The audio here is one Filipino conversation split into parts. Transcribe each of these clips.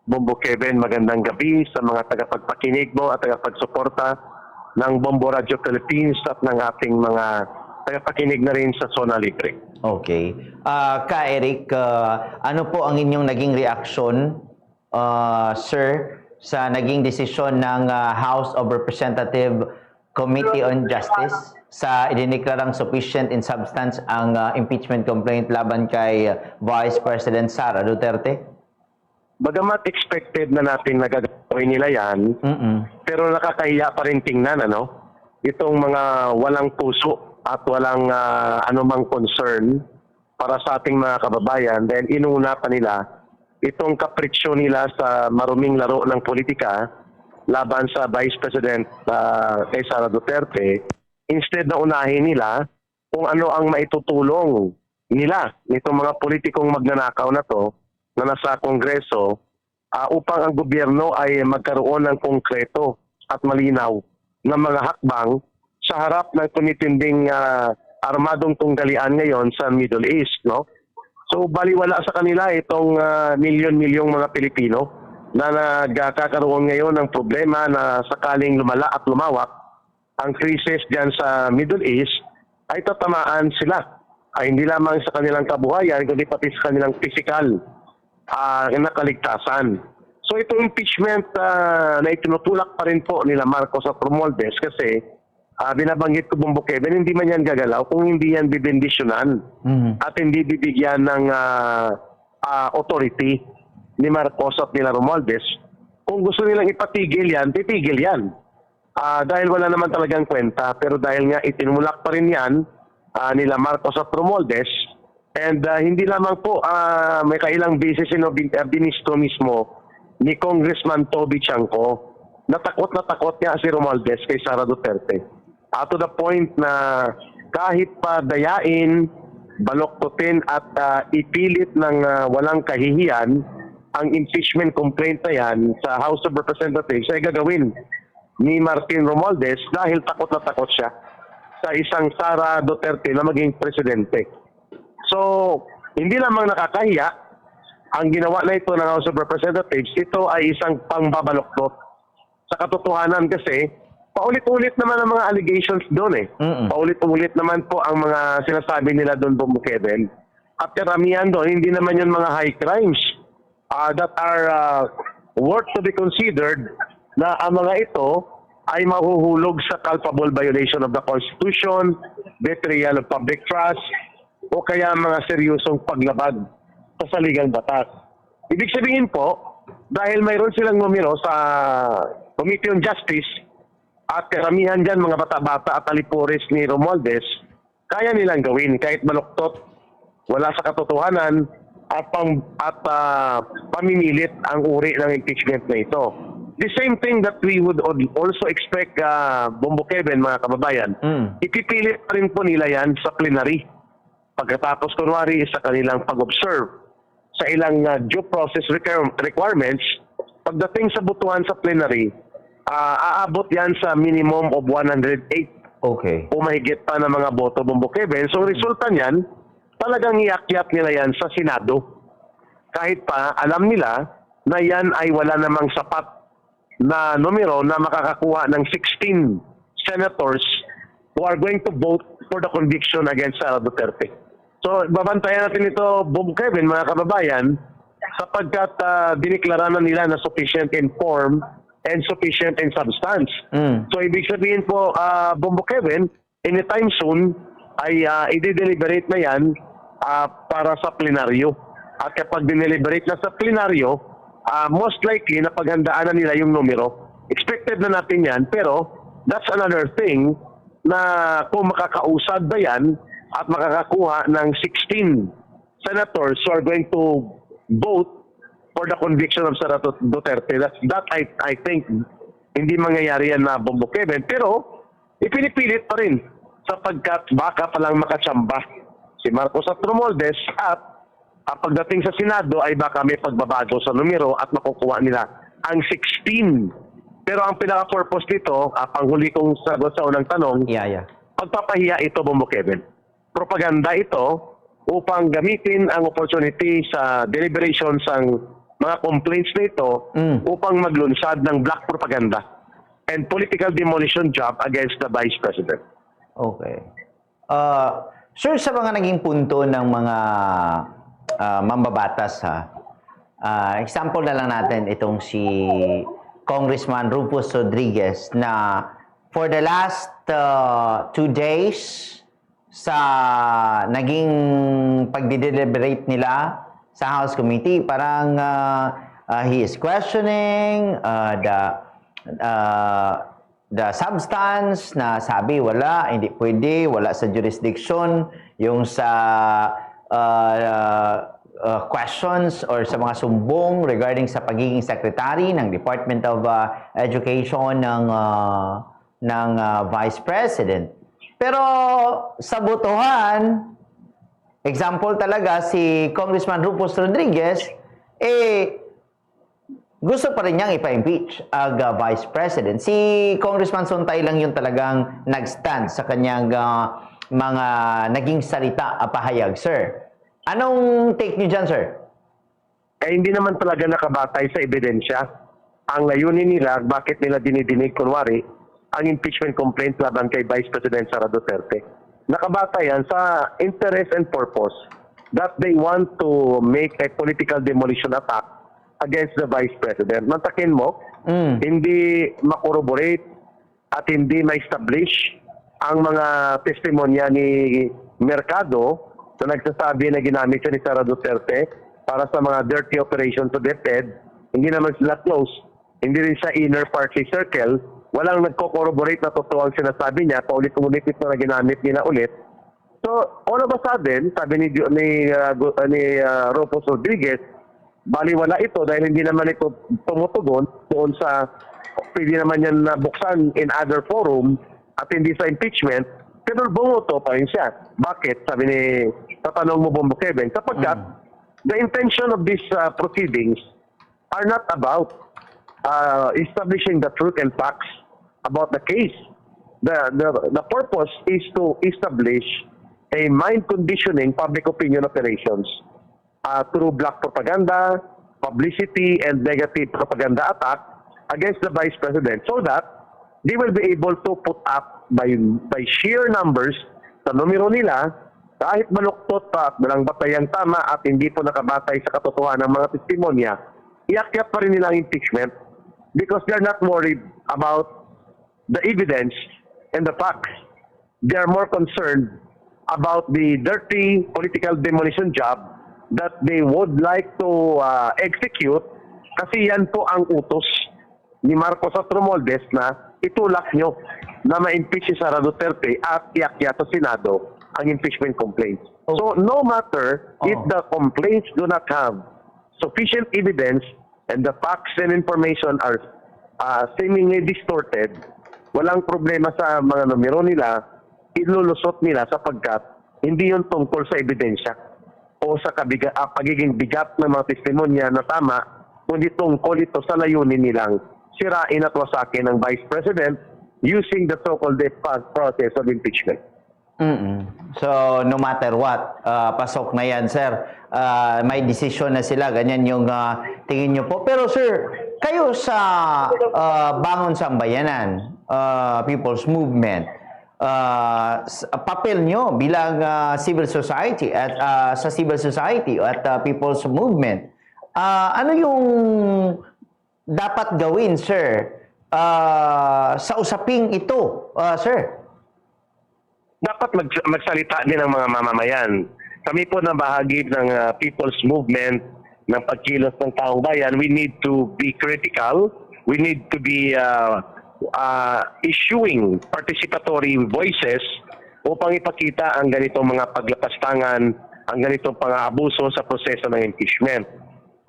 Bombo Kevin, magandang gabi sa mga tagapagpakinig mo at tagapagsuporta ng Bombo Radio Philippines at ng ating mga tagapakinig na rin sa Zona Libre. Okay. Eric, ano po ang inyong naging reaksyon, sir, sa naging desisyon ng House of Representative Committee on Justice sa idineklarang sufficient in substance ang impeachment complaint laban kay Vice President Sara Duterte? Bagamat expected na natin nagagawin nila yan, pero nakakahiya pa rin tingnan, itong mga walang puso at walang anumang concern para sa ating mga kababayan dahil inuna pa nila itong kapritsyo nila sa maruming laro ng politika laban sa Vice President kay Sara Duterte, instead na unahin nila kung ano ang maitutulong nila nitong mga politikong magnanakaw na to na nasa Kongreso upang ang gobyerno ay magkaroon ng konkreto at malinaw na mga hakbang sa harap ng tumitinding armadong tunggalian ngayon sa Middle East. No? So baliwala sa kanila itong milyon-milyong mga Pilipino na nagkakaroon ngayon ng problema na sakaling lumala at lumawak ang krisis dyan sa Middle East ay tatamaan sila. Ay hindi lamang sa kanilang kabuhayan kundi pati sa kanilang physical na kaligtasan. So itong impeachment na itinutulak pa rin po nila Marcos at Romualdez kasi binabanggit ko Bombo Kevin, hindi man yan gagalaw kung hindi yan bibendisyonan at hindi bibigyan ng authority ni Marcos at nila Romualdez. Kung gusto nilang ipatigil yan, titigil yan. Dahil wala naman talagang kwenta, pero dahil nga itinulak pa rin yan nila Marcos at Romualdez. And hindi lamang po may kailang beses binisto mismo ni Congressman Toby Chanco. Natakot niya si Romualdez kay Sara Duterte. To the point na kahit pa dayain, baloktutin at ipilit ng walang kahihiyan ang impeachment complaint na yan sa House of Representatives ay gagawin ni Martin Romualdez dahil takot na takot siya sa isang Sara Duterte na maging presidente. So, hindi lamang nakakahiya ang ginawa na ito ng House of Representatives, ito ay isang pangbabaloktot. Sa katotohanan kasi, paulit-ulit naman ang mga allegations doon Paulit-ulit naman po ang mga sinasabi nila doon, Bombo Kevin. At karamihan doon, hindi naman yun mga high crimes that are worth to be considered na ang mga ito ay mahuhulog sa culpable violation of the Constitution, betrayal of public trust, o kaya mga seryosong paglabag sa saligang batas. Ibig sabihin po, dahil mayroon silang numero sa Committee on Justice at karamihan dyan mga bata-bata at alipores ni Romualdez, kaya nilang gawin kahit baluktot, wala sa katotohanan at pamimilit ang uri ng impeachment na ito. The same thing that we would also expect, Bombo Kevin, mga kababayan, ipipilit pa rin po nila yan sa plenary. Pagkatapos kunwari sa kanilang pag-observe sa ilang due process requirements, pagdating sa butuhan sa plenary, aabot yan sa minimum of 108. Okay. O mahigit pa ng mga boto, Bombo Kevin. So resulta niyan, talagang iakyat nila yan sa Senado. Kahit pa alam nila na yan ay wala namang sapat na numero na makakakuha ng 16 senators who are going to vote for the conviction against Sara Duterte. So, babantayan natin ito, Bob Kevin, mga kababayan, sapagkat diniklara na nila na sufficient in form and sufficient in substance. So, ibig sabihin po, Bombo Kevin, anytime soon, ay i-deliberate na yan para sa plenaryo. At kapag dineliberate na sa plenaryo, most likely, napaghandaan na nila yung numero. Expected na natin yan, pero that's another thing na kung makakausad ba yan at makakakuha ng 16 senators who are going to vote for the conviction of Sara Duterte. That I think hindi mangyayari yan na Bombo Kevin. Pero ipinipilit pa rin sapagkat baka palang makatsamba si Marcos at Romualdez at pagdating sa Senado ay baka may pagbabago sa numero at makukuha nila ang 16. Pero ang pinaka-purpose nito, panghuli kong sagot sa unang tanong, pagpapahiya ito, Bombo Kevin. Propaganda ito upang gamitin ang opportunity sa deliberations ng mga complaints na ito upang maglunsad ng black propaganda and political demolition job against the Vice President. Okay. Sir, sa mga naging punto ng mga mambabatas, example na lang natin itong si Congressman Rufus Rodriguez na for the last 2 days sa naging pagdideliberate nila sa House Committee, parang he is questioning the substance na sabi hindi pwede, wala sa jurisdiction, yung sa questions or sa mga sumbong regarding sa pagiging secretary ng Department of Education ng Vice President. Pero sa botohan, example talaga si Congressman Rufus Rodriguez, gusto pa rin niyang ipa-impeach ang Vice President. Si Congressman Sontay lang yung talagang nag-stand sa kanyang mga naging salita pahayag, sir. Anong take niyo dyan, sir? Hindi naman talaga nakabatay sa ebidensya. Ang layunin nila, bakit nila dinidinig, kunwari, ang impeachment complaint laban kay Vice President Sara Duterte. Nakabatay yan sa interest and purpose that they want to make a political demolition attack against the Vice President. Mantakin mo, hindi makorroborate at hindi ma-establish ang mga testimonya ni Mercado na nagsasabi na ginamit siya ni Sara Duterte para sa mga dirty operations sa DepEd. Hindi naman sila close. Hindi rin sa inner party circle. Walang nagko-corroborate na totoo ang sinasabi niya. Paulit-ulit ito na ginamit nila ulit. So, all of a sudden, sabi ni Rufus Rodriguez, baliwala ito dahil hindi naman ito tumutugon doon sa pwede naman yan nabuksan in other forum at hindi sa impeachment, pero bumuto pa rin siya. Bakit? Sabi ni tatanong mo, Bombo Kevin, sapagkat the intention of these proceedings are not about establishing the truth and facts about the case. The purpose is to establish a mind conditioning public opinion operations through black propaganda, publicity, and negative propaganda attack against the Vice President so that they will be able to put up by sheer numbers sa numero nila kahit maluktot pa at walang batayang tama at hindi po nakabatay sa katotohanan ng mga testimonya, iakyat pa rin nila ang impeachment because they're not worried about the evidence and the facts. They're more concerned about the dirty political demolition job that they would like to execute kasi yan po ang utos ni Marcos at Romualdez na itulak nyo na ma-impeach si Sara Duterte at iakyat sa Senado ang impeachment complaints. So no matter if the complaints do not have sufficient evidence and the facts and information are seemingly distorted, walang problema sa mga numero nila, ilulusot nila sapagkat hindi yun tungkol sa ebidensya o sa pagiging bigat ng mga testimonya na tama, kundi tungkol ito sa layunin nilang sirain at wasakin ng Vice President using the so-called process of impeachment. So, no matter what, pasok na yan, sir. May desisyon na sila, ganyan yung tingin nyo po. Pero sir, kayo sa Bangon Sambayanan, People's Movement, papel nyo bilang civil society at sa civil society at People's Movement, ano yung dapat gawin, sir, sa usaping ito, sir? Dapat magsalita din ang mga mamamayan. Kami po na bahagi ng People's Movement ng pagkilos ng taong bayan, we need to be critical. We need to be issuing participatory voices upang ipakita ang ganitong mga paglapastangan, ang ganitong pang-aabuso sa proseso ng impeachment.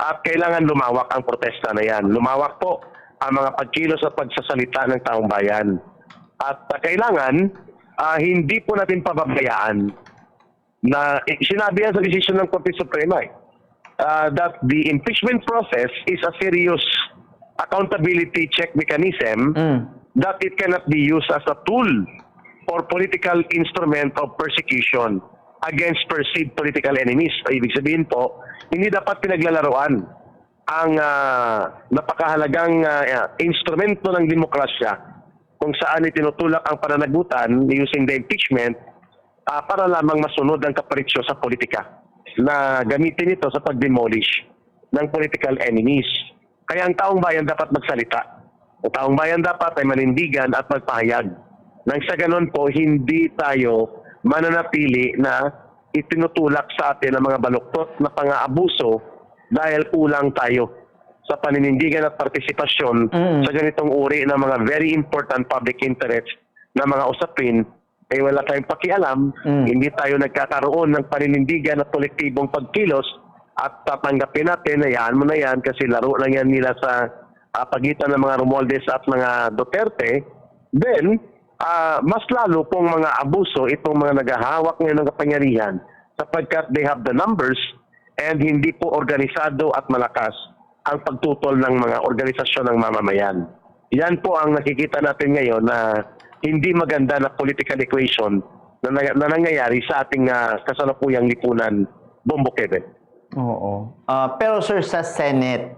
At kailangan lumawak ang protesta na yan. Lumawak po ang mga pagkilos at pagsasalita ng taong bayan. At kailangan hindi po natin pababayaan na sinabi yan sa desisyon ng Korte Suprema that the impeachment process is a serious accountability check mechanism that it cannot be used as a tool for political instrument of persecution against perceived political enemies. Ibig sabihin po, hindi dapat pinaglalaroan ang napakahalagang instrumento ng demokrasya kung saan itinutulak ang pananagutan using the impeachment para lamang masunod ang kapritsyo sa politika na gamitin ito sa pag-demolish ng political enemies. Kaya ang taong bayan dapat magsalita. Ang taong bayan dapat ay manindigan at magpahayag. Nang sa ganun po, hindi tayo mananatili na itinutulak sa atin ang mga baluktot na pang-aabuso dahil kulang tayo sa paninindigan at partisipasyon sa ganitong uri ng mga very important public interest na mga usapin, ay wala tayong pakialam, hindi tayo nagkakaroon ng paninindigan at kolektibong pagkilos at tatanggapin natin, hayaan mo na yan kasi laro lang yan nila sa pagitan ng mga Romualdez at mga Duterte, then mas lalo pong mga abuso itong mga naghahawak ngayon ng kapangyarihan sapagkat they have the numbers and hindi po organisado at malakas ang pagtutol ng mga organisasyon ng mamamayan. Yan po ang nakikita natin ngayon na hindi maganda na political equation na nangyayari sa ating kasalukuyang lipunan, Bombo Kevin. Oo. Pero sir, sa Senate,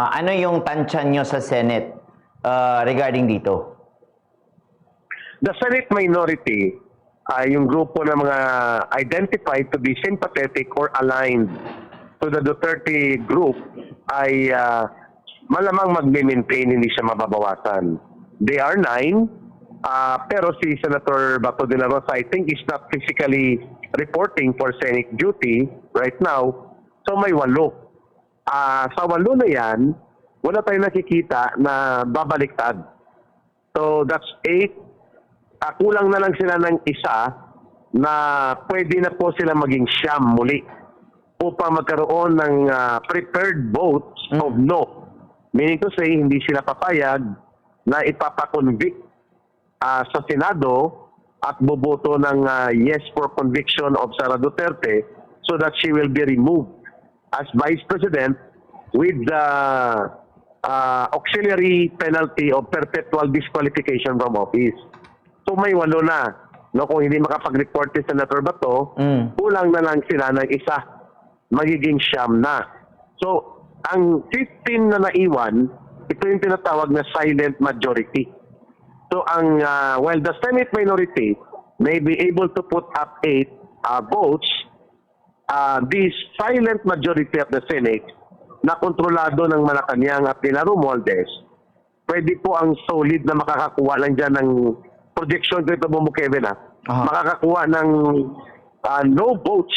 ano yung tansya nyo sa Senate regarding dito? The Senate minority, yung grupo ng mga identified to be sympathetic or aligned to the Duterte group ay malamang magme-maintain, hindi siya mababawasan. They are 9, pero si Senator Bato de la Rosa, I think, is not physically reporting for Senate duty right now. So may 8. Sa 8 na yan, wala tayong nakikita na babaliktad. So that's 8. Kulang na lang sila ng isa na pwede na po sila maging siyam muli upang magkaroon ng prepared votes of no. Meaning to say, hindi sila papayag na ipapakonvict sa Senado at boboto ng yes for conviction of Sara Duterte so that she will be removed as Vice President with the auxiliary penalty of perpetual disqualification from office. So may 8 na. No, kung hindi makapag-report si Senator Bato, kulang na lang sila ng isa. Magiging siyam na. So, ang 15 na naiwan, ito yung tinatawag na silent majority. So, while the Senate minority may be able to put up 8 votes, this silent majority of the Senate na kontrolado ng Malacanang at Pina Romualdez, pwede po ang solid na makakakuha lang dyan ng projection ko ito, Bombo Kevin, makakakuha ng no votes,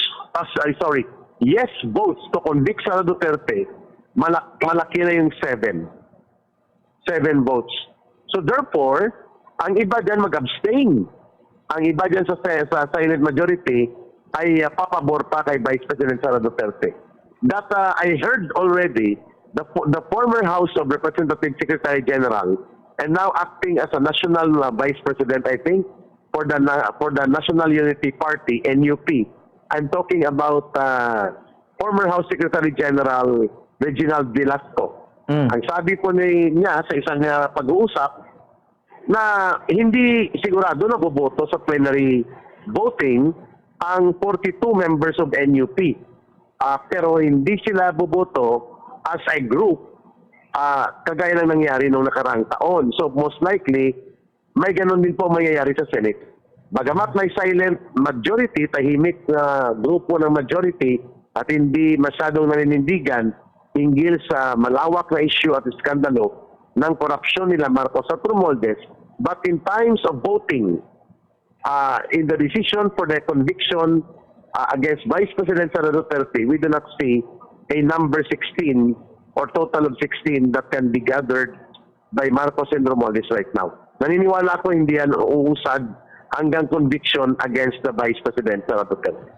yes votes to convict Sara Duterte, malaki na yung 7 votes. So therefore, ang iba dyan mag-abstain. Ang iba dyan sa silent majority ay papabor pa kay Vice President Sara Duterte. That I heard already, the former House of Representatives Secretary General and now acting as a national vice president, I think, for the National Unity Party, NUP. I'm talking about former House Secretary General Reginald Velasco. Ang sabi po niya sa isang pag-uusap na hindi sigurado na boboto sa plenary voting ang 42 members of NUP. Pero hindi sila boboto as a group kagaya ng nangyari noong nakaraang taon. So most likely, may ganun din po mangyayari sa Senate. Bagamat may silent majority, tahimik na grupo ng majority at hindi masyadong naninindigan hinggil sa malawak na issue at iskandalo ng korupsyon nila Marcos at Romualdez, but in times of voting, in the decision for the conviction against Vice President Sara Duterte, we do not see a number 16 or total of 16 that can be gathered by Marcos and Romualdez right now. Naniniwala ako hindi yan uusad hanggang conviction against the Vice President Sara Duterte.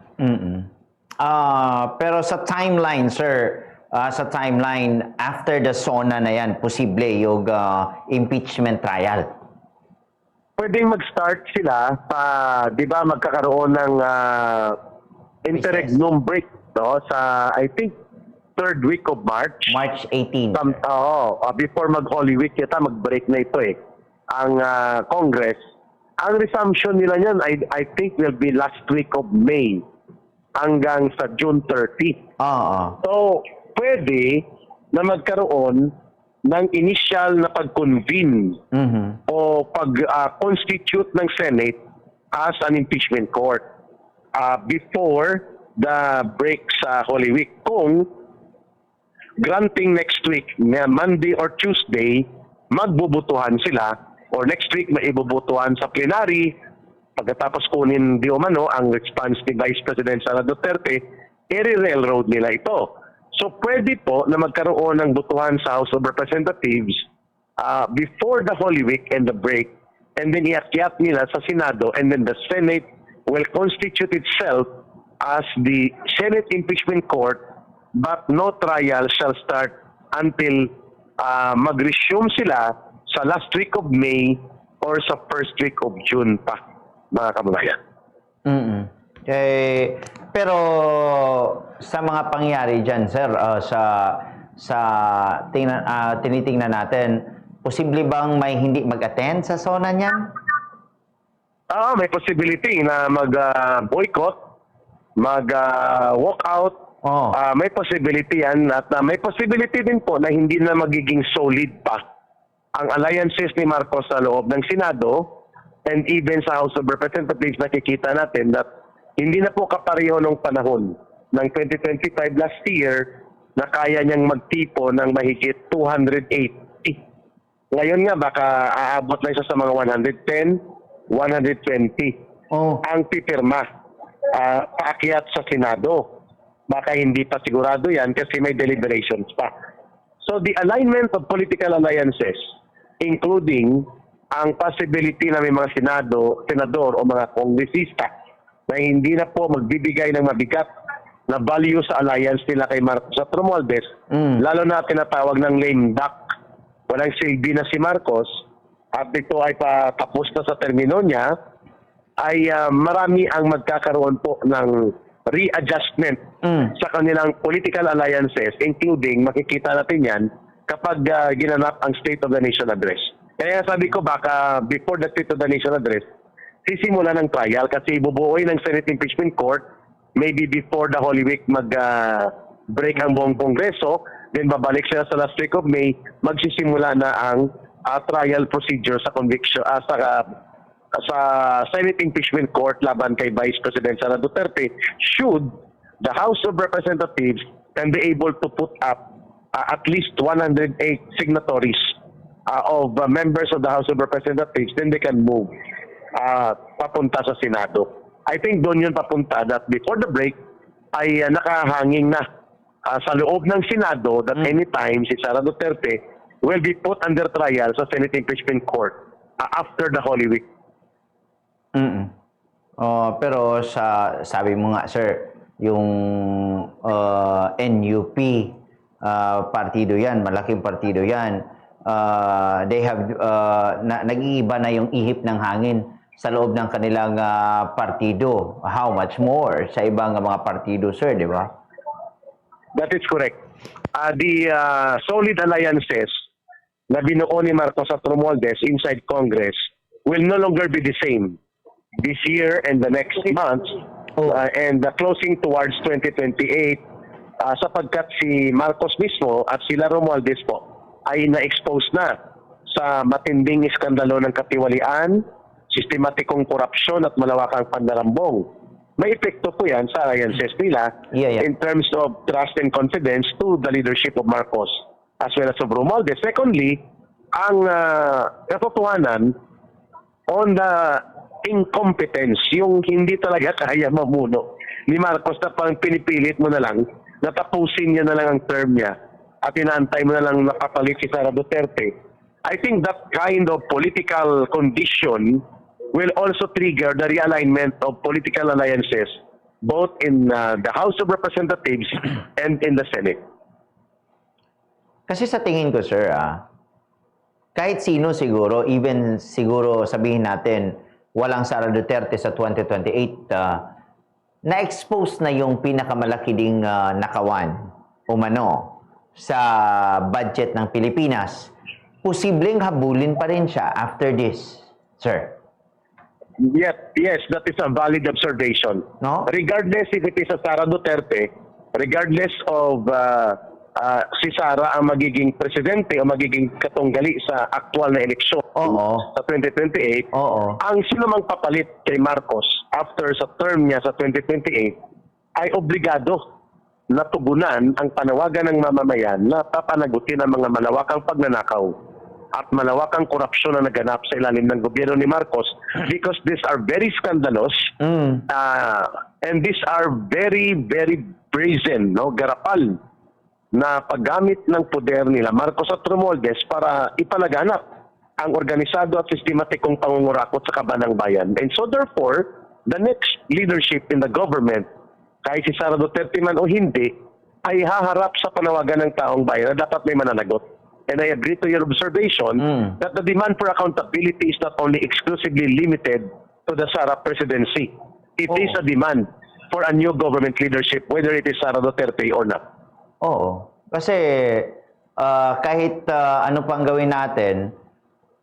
Pero sa timeline, sir, after the SONA na yan, posible yung impeachment trial? Pwedeng mag-start sila di ba, magkakaroon ng interregnum break sa, I think, 3rd week of March. March 18. Before mag-Holy Week yata, mag-break na ito ang Congress. Ang resumption nila niyan, I think will be last week of May hanggang sa June 30. So, pwede na magkaroon ng initial na pag-convene o pag-constitute ng Senate as an impeachment court before the break sa Holy Week. Kung granting next week, na Monday or Tuesday, magbubutuhan sila or next week maibubutuhan sa plenary. Pagkatapos kunin di umano ang response ni Vice President Sara Duterte, i-railroad nila ito. So pwede po na magkaroon ng butuhan sa House of Representatives before the Holy Week and the break, and then iakyat nila sa Senado, and then the Senate will constitute itself as the Senate Impeachment Court, but no trial shall start until mag-resume sila sa last week of May or sa first week of June pa, mga kababayan. Pero sa mga pangyayari dyan, sir, tinitingnan natin, posible bang may hindi mag-attend sa SONA niyan? May possibility na mag-boycott, mag-walkout. May possibility yan. At may possibility din po na hindi na magiging solid pa ang alliances ni Marcos sa loob ng Senado, and even sa House of Representatives. Nakikita natin that hindi na po kapareho nung panahon ng 2025 last year na kaya niyang magtipo ng mahigit 280. Ngayon nga baka aabot na siya sa mga 110, 120 ang pipirma paakyat sa Senado. Baka hindi pa sigurado yan kasi may deliberations pa. So the alignment of political alliances, including ang possibility na may mga senador o mga kongresista na hindi na po magbibigay ng mabigat na value sa alliance nila kay Marcos at Romualdez, lalo na tinatawag ng lame duck. Walang silbi na si Marcos at ito ay patapos na sa termino niya, ay marami ang magkakaroon po ng readjustment sa kanilang political alliances, including makikita natin yan kapag ginanap ang State of the Nation Address. Kaya sabi ko baka before the State of the Nation Address, sisimula ng trial kasi bubuoy ng Senate Impeachment Court, maybe before the Holy Week mag-break ang buong Kongreso, then babalik sila sa last week of May, magsisimula na ang trial procedure sa conviction sa Senate Impeachment Court laban kay Vice President Sara Duterte should the House of Representatives can be able to put up at least 108 signatories of members of the House of Representatives, then they can move papunta sa Senado. I think doon yun papunta that before the break ay nakahanging na sa loob ng Senado that anytime si Sara Duterte will be put under trial sa Senate Impeachment Court after the Holy Week. Pero sabi mo nga, sir, yung NUP, partido yan, malaking partido yan. They have, nag-iiba na yung ihip ng hangin sa loob ng kanilang partido. How much more sa ibang mga partido, sir, di ba? That is correct. The solid alliances na binuo ni Marcos at Romualdez inside Congress will no longer be the same this year and the next months and closing towards 2028 sapagkat si Marcos mismo at sila Romualdez po ay na-expose na sa matinding iskandalo ng katiwalian, sistematikong korupsyon at malawakang pandarambong. May epekto po yan sa alliances nila in terms of trust and confidence to the leadership of Marcos as well as of Romualdez. Secondly, ang katotohanan on the incompetence, yung hindi talaga kaya mamuno ni Marcos na pang pinipilit mo na lang, natapusin niya na lang ang term niya at inaantay mo na lang napapalit si Sara Duterte. I think that kind of political condition will also trigger the realignment of political alliances both in the House of Representatives and in the Senate. Kasi sa tingin ko, sir, kahit sino siguro, even siguro sabihin natin, walang Sara Duterte sa 2028, na-expose na yung pinakamalaki ding nakawan, umano, sa budget ng Pilipinas. Posibleng habulin pa rin siya after this, sir. Yes, that is a valid observation. No? Regardless if it is a Sara Duterte, regardless of si Sara ang magiging presidente o magiging katunggali sa aktual na eleksyon Oo. sa 2028, Oo. ang sino mang papalit kay Marcos after sa term niya sa 2028 ay obligado na tugunan ang panawagan ng mamamayan na papanagutin ang mga malawakang pagnanakaw at malawakang korupsyon na naganap sa ilalim ng gobyerno ni Marcos, because these are very scandalous and these are very, very brazen, no, garapal na paggamit ng poder nila Marcos at Romualdez para ipalaganap ang organisado at sistematikong pangungurakot sa kabanang bayan. And so therefore, the next leadership in the government, kahit si Sara Duterte man o hindi, ay haharap sa panawagan ng taong bayan na dapat may mananagot. And I agree to your observation that the demand for accountability is not only exclusively limited to the Sara presidency. It is a demand for a new government leadership, whether it is Sara Duterte or not. Oo. Kasi kahit ano pang gawin natin,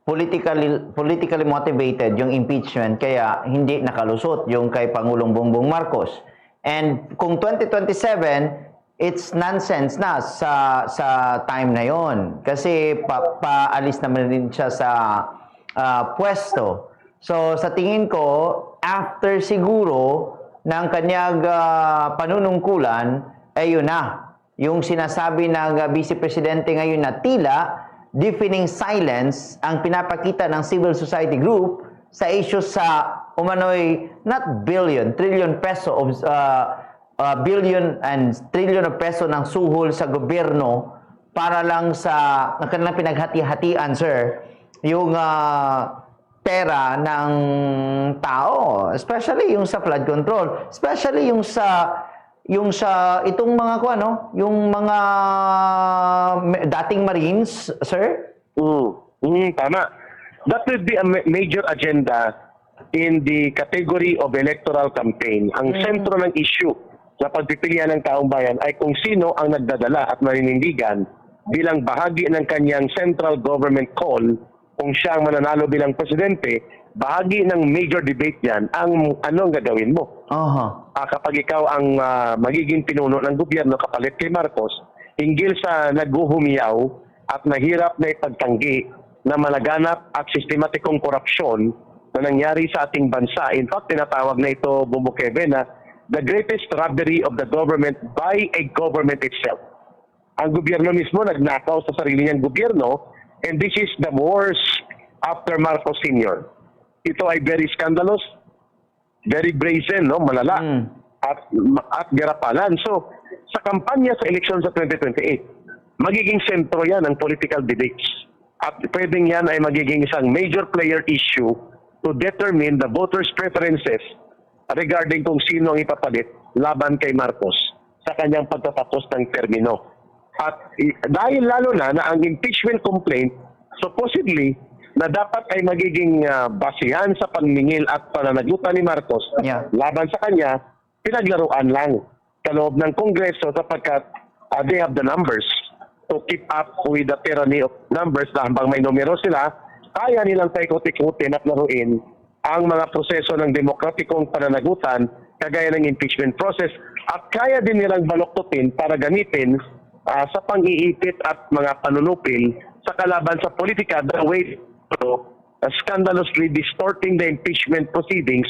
politically motivated yung impeachment, kaya hindi nakalusot yung kay Pangulong Bongbong Marcos. And kung 2027, it's nonsense na sa time na yon. Kasi paalis naman rin siya sa pwesto. So sa tingin ko, after siguro ng kanyang panunungkulan, ay yun na. Yung sinasabi ng Vice Presidente ngayon na tila deafening silence ang pinapakita ng civil society group sa issue sa umano'y not billion, trillion peso of billion and trillion of peso ng suhol sa gobyerno para lang sa kanilang pinaghati-hatian, sir, yung pera ng tao, especially yung sa flood control, especially yung sa itong mga yung mga dating Marines, sir? Tama. That would be a major agenda in the category of electoral campaign. Ang sentro ng issue sa pagpipilian ng taong bayan ay kung sino ang nagdadala at marinindigan bilang bahagi ng kanyang central government call. Kung siya ang mananalo bilang presidente, bahagi ng major debate yan ang anong gagawin mo. Kapag ikaw ang magiging pinuno ng gobyerno kapalit kay Marcos, hinggil sa naghuhumiyaw at mahirap na ipagtanggi na malaganap at sistematikong korupsyon na nangyari sa ating bansa. In fact, tinatawag na ito, Bumukeve, na the greatest robbery of the government by a government itself. Ang gobyerno mismo nagnakaw sa sarili niyang gobyerno, and this is the worst after Marcos Sr. Ito ay very scandalous, very brazen, no, malala, at garapalan. So, sa kampanya sa eleksyon sa 2028, magiging sentro yan ng political debates. At pwedeng yan ay magiging isang major player issue to determine the voters' preferences regarding kung sino ang ipapalit laban kay Marcos sa kanyang pagtatapos ng termino. At dahil lalo na ang impeachment complaint, supposedly, na dapat ay magiging basihan sa panmingil at pananagutan ni Marcos laban sa kanya, pinaglaruan lang sa loob ng Kongreso sapagkat they have the numbers to keep up with the tyranny of numbers. Habang may numero sila, kaya nilang paikot-ikutin at laruin ang mga proseso ng demokratikong pananagutan kagaya ng impeachment process at kaya din nilang baloktutin para gamitin sa pang-iipit at mga panunupil sa kalaban sa politika the way scandalously distorting the impeachment proceedings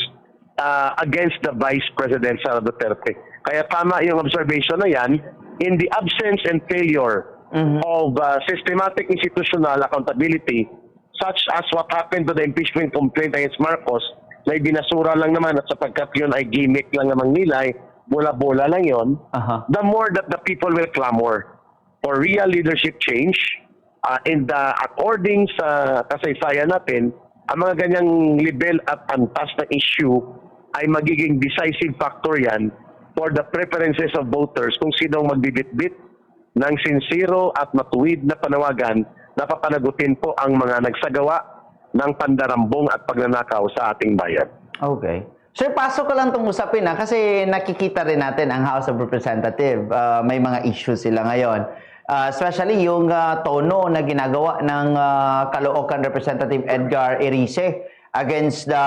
against the Vice President Sara Duterte. Kaya tama yung observation na yan, in the absence and failure of systematic institutional accountability, such as what happened to the impeachment complaint against Marcos, na binasura lang naman at sapagkat yun ay gimmick lang namang nilay, bola-bola lang yun, the more that the people will clamor for real leadership change, according sa kasaysayan natin, ang mga ganyang level at antas na issue ay magiging decisive factor yan for the preferences of voters kung sinong magbibit-bit ng sincero at matuwid na panawagan na papanagutin po ang mga nagsagawa ng pandarambong at pagnanakaw sa ating bayan. Okay. Sir, pasok ko lang itong usapin kasi nakikita rin natin ang House of Representatives. May mga issues sila ngayon. Especially yung tono na ginagawa ng Caloocan Representative Edgar Erice against the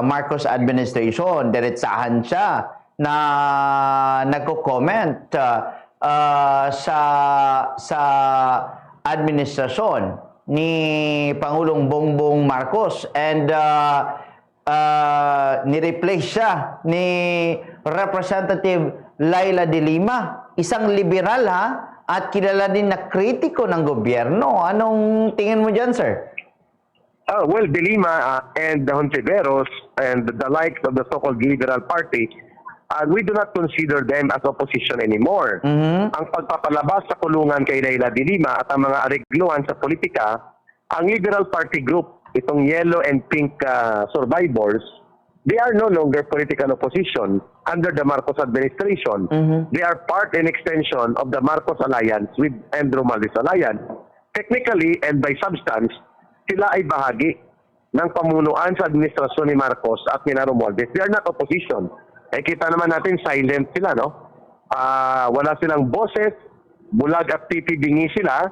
Marcos administration. Diretsahan siya na nagko-comment sa administrasyon ni Pangulong Bongbong Marcos, and ni-replace siya ni Representative Laila de Lima, isang liberal at kilala din na kritiko ng gobyerno. Anong tingin mo dyan, sir? Well, De Lima and the Hontiveros and the likes of the so-called Liberal Party, we do not consider them as opposition anymore. Ang pagpapalabas sa kulungan kay Laila de Lima at ang mga aregluhan sa politika, ang Liberal Party group, itong yellow and pink survivors, they are no longer political opposition under the Marcos administration. They are part and extension of the Marcos alliance with Andrew Romualdez alliance. Technically and by substance, sila ay bahagi ng pamunuan sa administrasyon ni Marcos at ni Romualdez. They are not opposition. Kita naman natin silent sila, no? Wala silang boses, bulag at titibingi sila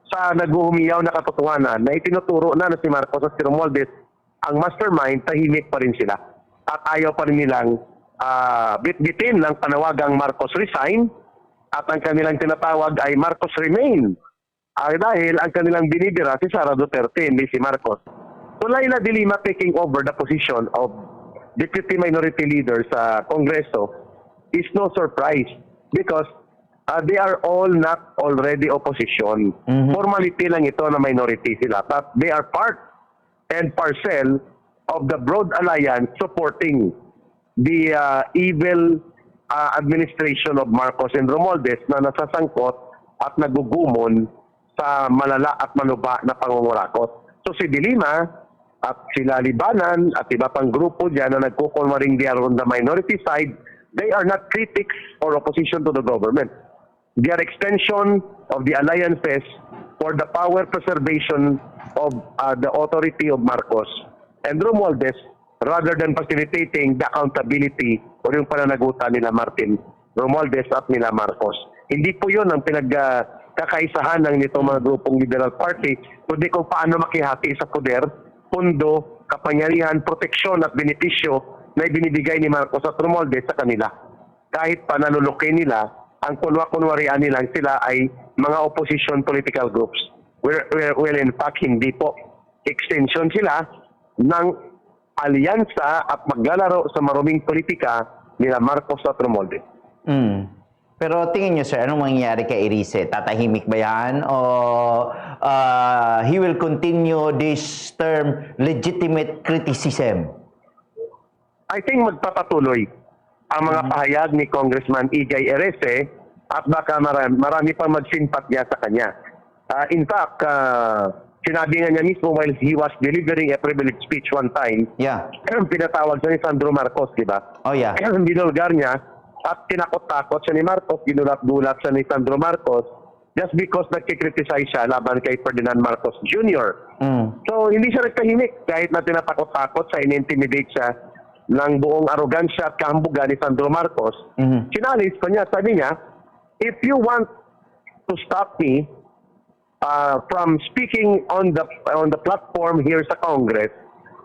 sa naghuhumiyaw na katotohanan na itinuturo na si Marcos at si Romualdez ang mastermind, tahimik pa rin sila. At ayaw pa rin nilang bitbitin ng panawagang Marcos resign, at ang kanilang tinatawag ay Marcos remain. Dahil ang kanilang binibira si Sara Duterte, hindi si Marcos. So Laila de Lima taking over the position of Deputy Minority Leader sa Kongreso is no surprise because they are all not already opposition. Formality lang ito na minority sila, but they are part and parcel of the broad alliance supporting the evil administration of Marcos and Romualdez na nasasangkot at nagugumon sa malala at manuba na pangungurakot. So si De Lima at sila Libanan at iba pang grupo dyan na nagkukunwaring they are on the minority side, they are not critics or opposition to the government. They are extension of the alliances for the power preservation of the authority of Marcos and Romualdez rather than facilitating the accountability o yung pananagutan nila Martin Romualdez at nila Marcos. Hindi po yun ang kakaisahan ng nitong mga grupong Liberal Party, kundi kung paano makihati sa poder, pundo, kapangyarihan, proteksyon at benepisyo na ibinibigay ni Marcos at Romualdez sa kanila. Kahit pa nalulukin nila, ang kunwa-kunwarian nilang sila ay mga opposition political groups. Well, in fact, hindi po. Extension sila ng alyansa at maglalaro sa maruming politika nila Marcos at Romualdez. Pero tingin nyo, sir, anong mangyayari kay Erice? Tatahimik ba yan? O he will continue this term legitimate criticism? I think magpapatuloy ang mga pahayag ni Congressman Igay Erice at baka marami pang magsimpatya sa kanya. In fact, sinabi nga niya mismo while he was delivering a privilege speech one time, pinatawag siya ni Sandro Marcos, di ba? Oh, yeah. Binulgar niya at tinakot-takot siya ni Marcos, ginulat-gulat siya ni Sandro Marcos just because nagkikriticize siya laban kay Ferdinand Marcos Jr. So, hindi siya nagtahimik kahit na tinatakot-takot siya, in-intimidate siya ng buong arogansya at kahambugan ni Sandro Marcos. Sinalis pa niya, sabi niya, if you want to stop me from speaking on the platform here sa Congress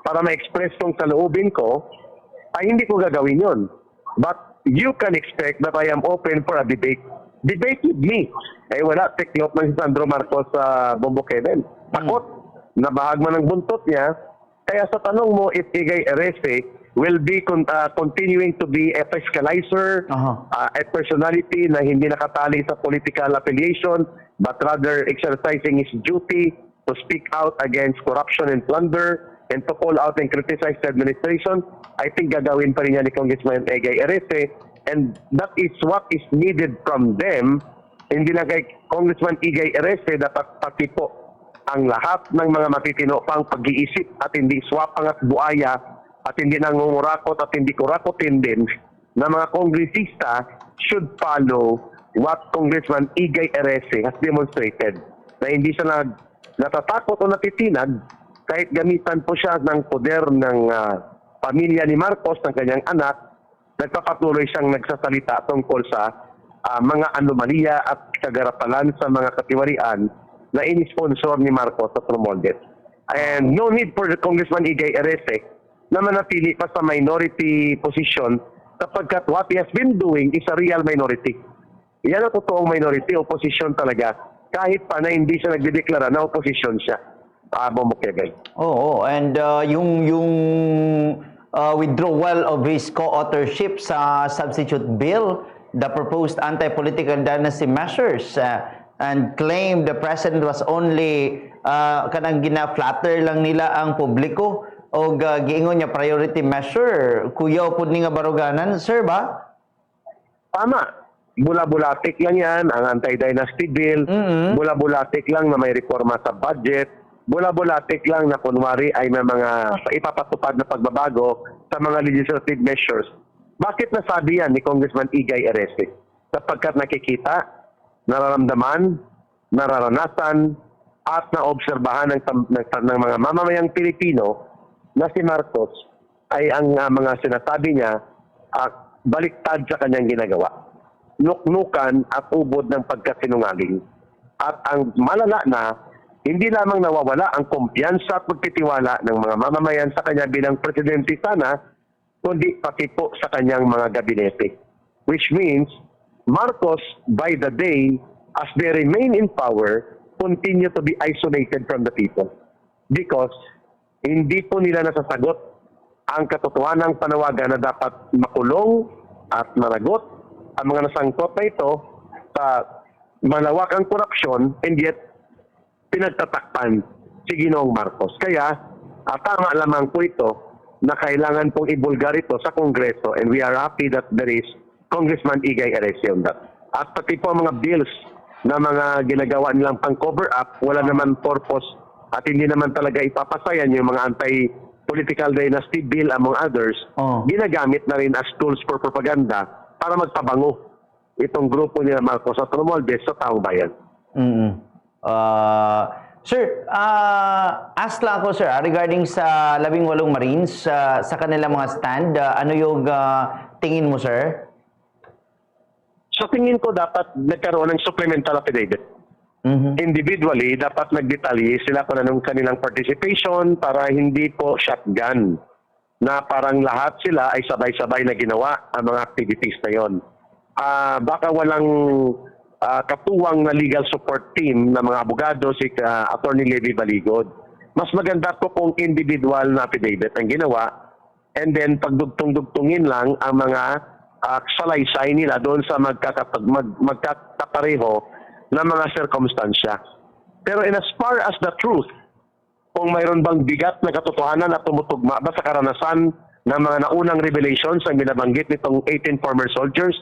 para ma-express kong saloobin ko, ay hindi ko gagawin yun. But you can expect that I am open for a debate. Debate with me. Wala, tiklop man si Sandro Marcos sa Bombokeden. Takot. Nabahag man ang buntot niya. Kaya sa tanong mo, if Igay Erice will be continuing to be a fiscalizer, a personality na hindi nakatali sa political affiliation, but rather exercising his duty to speak out against corruption and plunder, and to call out and criticize the administration, I think gagawin pa rin niya ni Congressman Igay Erice, and that is what is needed from them. Hindi lang kay Congressman Igay Erice, dapat pati po ang lahat ng mga matitino pang pag-iisip at hindi swapang at buaya at hindi nangungurakot at hindi kurakotin din na mga kongresista should follow what Congressman Igay Erice has demonstrated, na hindi siya natatakot o natitinag kahit gamitan po siya ng poder ng pamilya ni Marcos, ng kanyang anak. Nagpapatuloy siyang nagsasalita tungkol sa mga anomalya at kagarapalan sa mga katiwarian na inisponsor ni Marcos at Romualdez. And no need for the Congressman Igay Erice na manatili pa sa minority position sapagkat what he has been doing is a real minority. yan ang totoong minority, opposition talaga. Kahit pa na hindi siya nagdedeklara na opposition siya. Bongbong Kevin. Oo, and yung withdrawal of his co-authorship sa substitute bill, the proposed anti-political dynasty measures, and claimed the president was only kanang gina-flatter lang nila ang publiko o giingon niya priority measure. Kuyaw pud ni nga baruganan, sir ba? Tama. Bula-bulatik lang yan, ang anti-dynasty bill. Bula-bulatik lang na may reforma sa budget. Bula-bulatik lang na kunwari ay may mga ipapatupad na pagbabago sa mga legislative measures. Bakit nasabi yan ni Congressman Igay Arese? Sapagkat nakikita, nararamdaman, nararanasan, at naobserbahan ng mga mamamayang Pilipino na si Marcos ay ang mga sinasabi niya baliktad sa kanyang ginagawa. Nuknukan at ubod ng pagkasinungaling. At ang malala na, hindi lamang nawawala ang kumpiyansa at pagtitiwala ng mga mamamayan sa kanya bilang presidente sana, kundi pati po sa kanyang mga gabinete. Which means, Marcos, by the day, as they remain in power, continue to be isolated from the people. Because, hindi po nila nasasagot ang katotohanang panawagan na dapat makulong at managot ang mga nasangkot na ito sa malawakang korupsyon, and yet pinagtatakpan si Ginoong Marcos. Kaya tama lamang po ito na kailangan pong ibulgar ito sa Kongreso, and we are happy that there is Congressman Igay Arese on that. At pati po ang mga bills na mga ginagawa nilang pang-cover up, wala naman purpose at hindi naman talaga ipapasayan yung mga anti-political dynasty bill among others, ginagamit na rin as tools for propaganda para magpabango itong grupo nila Marcos at Romualdez sa taong bayan. Sir, ask lang ako, sir, regarding sa 18 Marines, sa kanilang mga stand, ano yung tingin mo, sir? Sa tingin ko, dapat nagkaroon ng supplemental affidavit. Individually, dapat nagdetalye sila kung anong kanilang participation para hindi po shotgun na parang lahat sila ay sabay-sabay na ginawa ang mga activities na yon. Baka walang katuwang na legal support team ng mga abogado, si Attorney Levy Baligod. Mas maganda po kung individual na affidavit ang ginawa, and then pagdugtong-dugtungin lang ang mga salaysay nila doon sa magkakapareho na mga sirkumstansya. Pero in as far as the truth, kung mayroon bang bigat na katotohanan at tumutugma ba sa karanasan ng mga naunang revelations ang binabanggit nitong 18 former soldiers,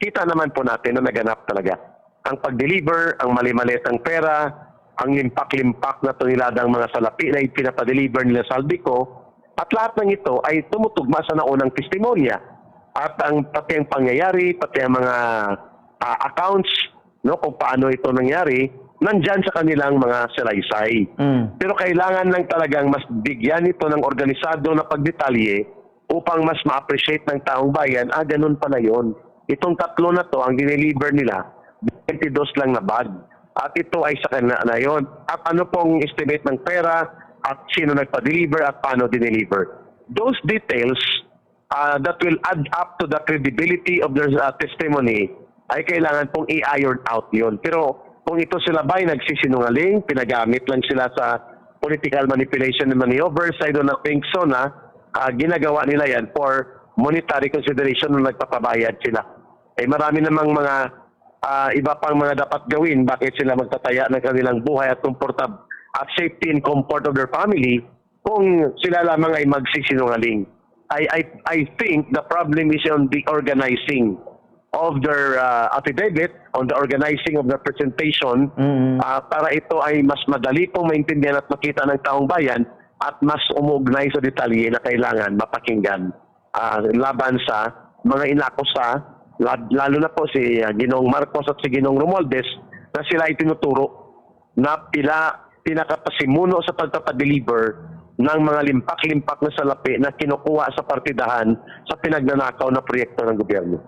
kita naman po natin na naganap talaga. Ang pag-deliver, ang mali-malitang pera, ang limpak-limpak na toniladang mga salapi na ipinapadeliver nila sa Albico, at lahat ng ito ay tumutugma sa naunang testimonya. At pati ang pangyayari, pati ang mga accounts, kung paano ito nangyari, nandyan sa kanilang mga salaysay. Pero kailangan lang talagang mas bigyan ito ng organisado na pagdetalye upang mas ma-appreciate ng taong bayan, ganun pala yun. Itong tatlo na to, ang dineliver nila, 22 lang na bag. At ito ay sa kanila na yun. At ano pong estimate ng pera, at sino nagpa-deliver, at paano dineliver. Those details that will add up to the credibility of their testimony ay kailangan pong i-iron out yun. Pero kung ito sila ba'y nagsisinungaling, pinagamit lang sila sa political manipulation and maneuvers, I do not think so na ginagawa nila yan for monetary consideration nung nagpapabayad sila. Marami namang mga iba pang mga dapat gawin, bakit sila magtataya ng kanilang buhay at at safety and comfort of their family kung sila lamang ay magsisinungaling. I think the problem is on the organizing of their affidavit, on the organizing of the presentation, para ito ay mas madali pong maintindihan at makita ng taong bayan at mas umugnay sa detalye na kailangan mapakinggan laban sa mga inakusa, lalo na po si Ginoong Marcos at si Ginoong Romualdez, na sila ay tinuturo na pinakapasimuno sa pagpapadeliver ng mga limpak-limpak na salapi na kinukuha sa partidahan sa pinagnanakaw na proyekto ng gobyerno.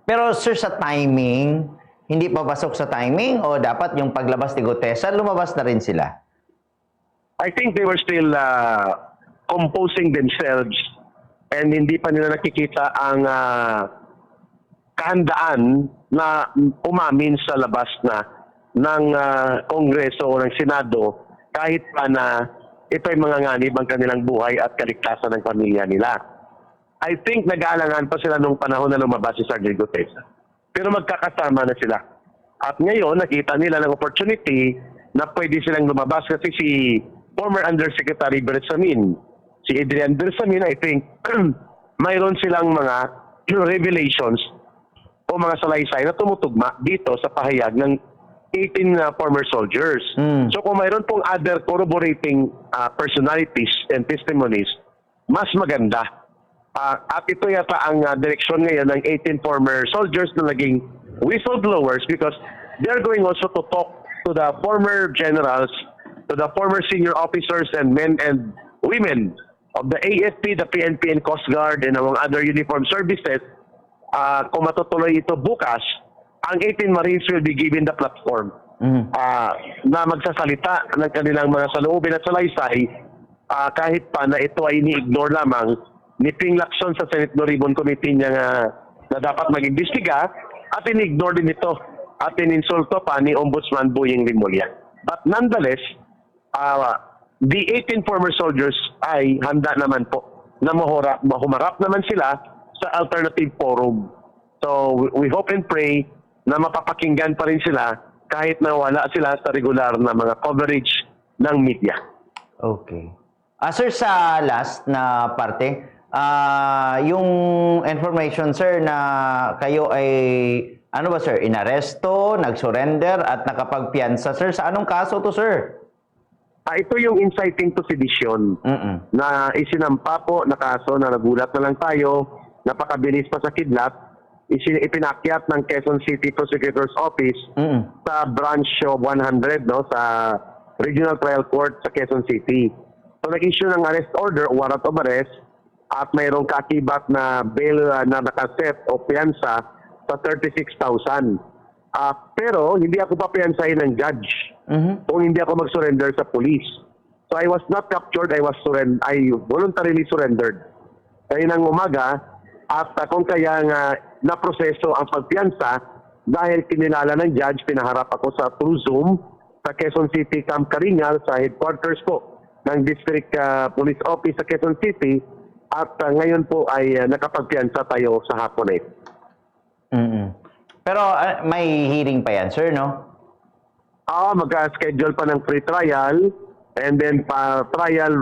Pero sir, sa timing, hindi pa pasok sa timing o dapat yung paglabas ni Gutesa, lumabas na rin sila? I think they were still composing themselves and hindi pa nila nakikita ang kahandaan na umamin sa labas na ng Kongreso o ng Senado kahit pa na ito'y manganganib ang kanilang buhay at kaligtasan ng pamilya nila. I think nag-aalangan pa sila nung panahon na lumabas si Sergeant Gutesa. Pero magkakasama na sila. At ngayon, nakita nila ng opportunity na pwede silang lumabas kasi si former Undersecretary Bersamin, si Adrian Bersamin, I think, mayroon silang mga revelations o mga salaysay na tumutugma dito sa pahayag ng 18 former soldiers. So kung mayroon pong other corroborating personalities and testimonies, mas maganda. At ito yata ang direksyon ngayon ng 18 former soldiers na naging whistleblowers because they're going also to talk to the former generals, to the former senior officers and men and women of the AFP, the PNP and Coast Guard and among other uniformed services. Kung matutuloy ito bukas, ang 18 Marines will be given the platform na magsasalita ng kanilang mga saloobin at salaysay kahit pa na ito ay ni-ignore lamang ni Ping Lacson sa Senate Blue Ribbon Committee niya na dapat mag-imbestiga at in-ignore din ito at ininsulto pa ni Ombudsman Boying Rimulya. But nonetheless, the 18 former soldiers ay handa naman po na mahumarap naman sila sa alternative forum. So we hope and pray na mapapakinggan pa rin sila kahit na wala sila sa regular na mga coverage ng media. Okay. Sir, sa last na parte, yung information, sir, na kayo ay, ano ba, sir, inaresto, nag-surrender, at nakapagpiyansa, sir, sa anong kaso to, sir? Ito yung inciting to sedition na isinampa po na kaso na nagulat na lang tayo, napakabilis pa sa kidnap, ipinakyat ng Quezon City Prosecutor's Office sa branch 100 sa Regional Trial Court sa Quezon City. So nag-issue ng arrest order, warrant of arrest, at mayroong kakibat na bail na nakaset o piyansa sa 36,000. Pero hindi ako papiyansahin ng judge kung hindi ako mag-surrender sa police. So I was not captured, I voluntarily surrendered. Kaya ng umaga, at kung kaya nga naproseso ang pagpiyansa dahil kinilala ng judge, pinaharap ako sa through Zoom sa Quezon City Camp Karingal sa headquarters po ng District Police Office sa Quezon City at ngayon po ay nakapagpiyansa tayo sa hapon na ito. Pero may hearing pa yan, sir, no? Magka-schedule pa ng pre-trial and then trial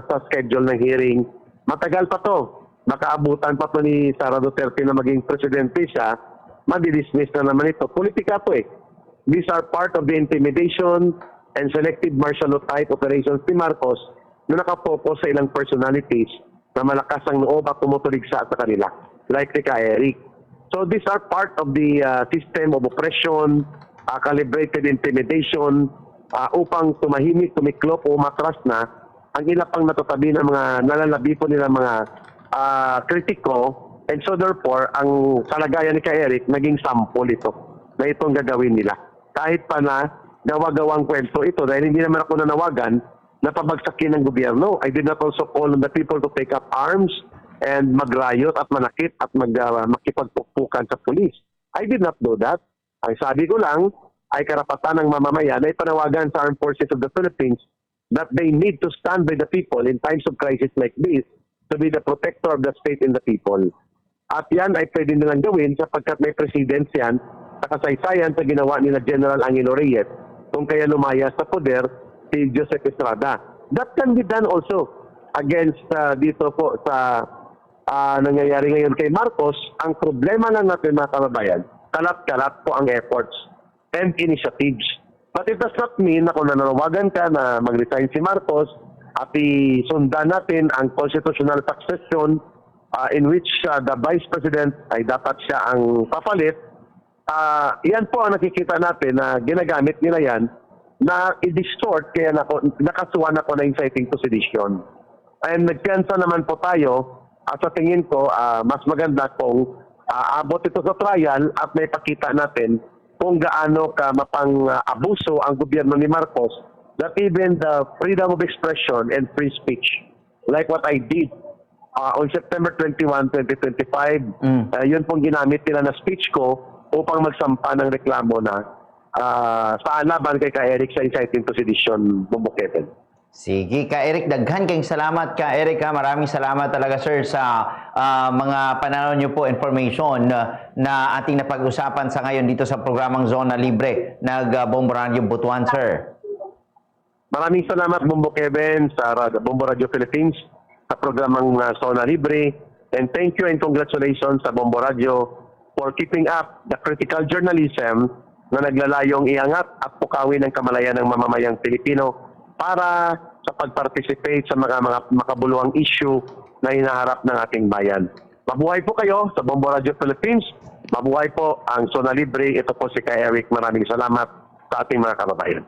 sa schedule ng hearing. Matagal pa to. Makaabutan pa to ni Sara Duterte na maging presidente siya, madidismiss na naman ito. Politika to eh. These are part of the intimidation and selective martial law type operations ni Marcos na nakapokus sa ilang personalities na malakas ang loob at tumutuligsa sa kanila, like ni Eric. So these are part of the system of oppression, calibrated intimidation, upang tumahimik, tumiklop o matras na ang ilang pang natatabi ng mga nalalabi po nila mga kritiko, and so therefore ang kalagayan ni Eric naging sample ito na itong gagawin nila. Kahit pa na gawa-gawang kwento ito dahil hindi naman ako nanawagan na pabagsakin ng gobyerno. I did not also call on the people to take up arms and magrayot at manakit at makipagpukpukan sa pulis. I did not do that. Ang sabi ko lang ay karapatan ng mamamayan na ipanawagan sa Armed Forces of the Philippines that they need to stand by the people in times of crisis like this to be the protector of the state and the people. At yan ay pwede nilang gawin sapagkat may precedence yan sa kasaysayan sa ginawa nila General Angelo Reyes kung kaya lumaya sa poder si Joseph Estrada. That can be done also against dito po sa nangyayari ngayon kay Marcos. Ang problema lang natin mga kababayan, kalat-kalat po ang efforts and initiatives. But it does not mean na kung nananawagan ka na mag-resign si Marcos at isundan natin ang constitutional succession in which the Vice President ay dapat siya ang papalit. Yan po ang nakikita natin na ginagamit nila yan na i-distort kaya nakasuhan ako na inciting to sedition. And nagpiyansa naman po tayo at sa tingin ko mas maganda kung abot ito sa trial at may pakita natin kung gaano ka mapang-abuso ang gobyerno ni Marcos that even the freedom of expression and free speech, like what I did on September 21, 2025. Yun pong ginamit nila na speech ko upang magsampa ng reklamo na sa laban kay Ka-Eric sa inciting to sedition, Bumbukeven. Sige, Ka-Eric, daghan kayong salamat, Ka-Eric. Maraming salamat talaga, sir, sa mga pananaw niyo po, information na ating napag-usapan sa ngayon dito sa programang Zona Libre, Bombo Radio Butuan, sir. Maraming salamat, Bumbukeven, sa Bombo Radio Philippines, sa programang Zona Libre. And thank you and congratulations sa Bombo Radio for keeping up the critical journalism na naglalayong iangat at pukawin ang kamalayan ng mamamayang Pilipino para sa pag-participate sa mga makabuluhang issue na hinaharap ng ating bayan. Mabuhay po kayo sa Bombo Radio Philippines. Mabuhay po ang Zona Libre. Ito po si Ka-Eric. Maraming salamat sa ating mga kababayan.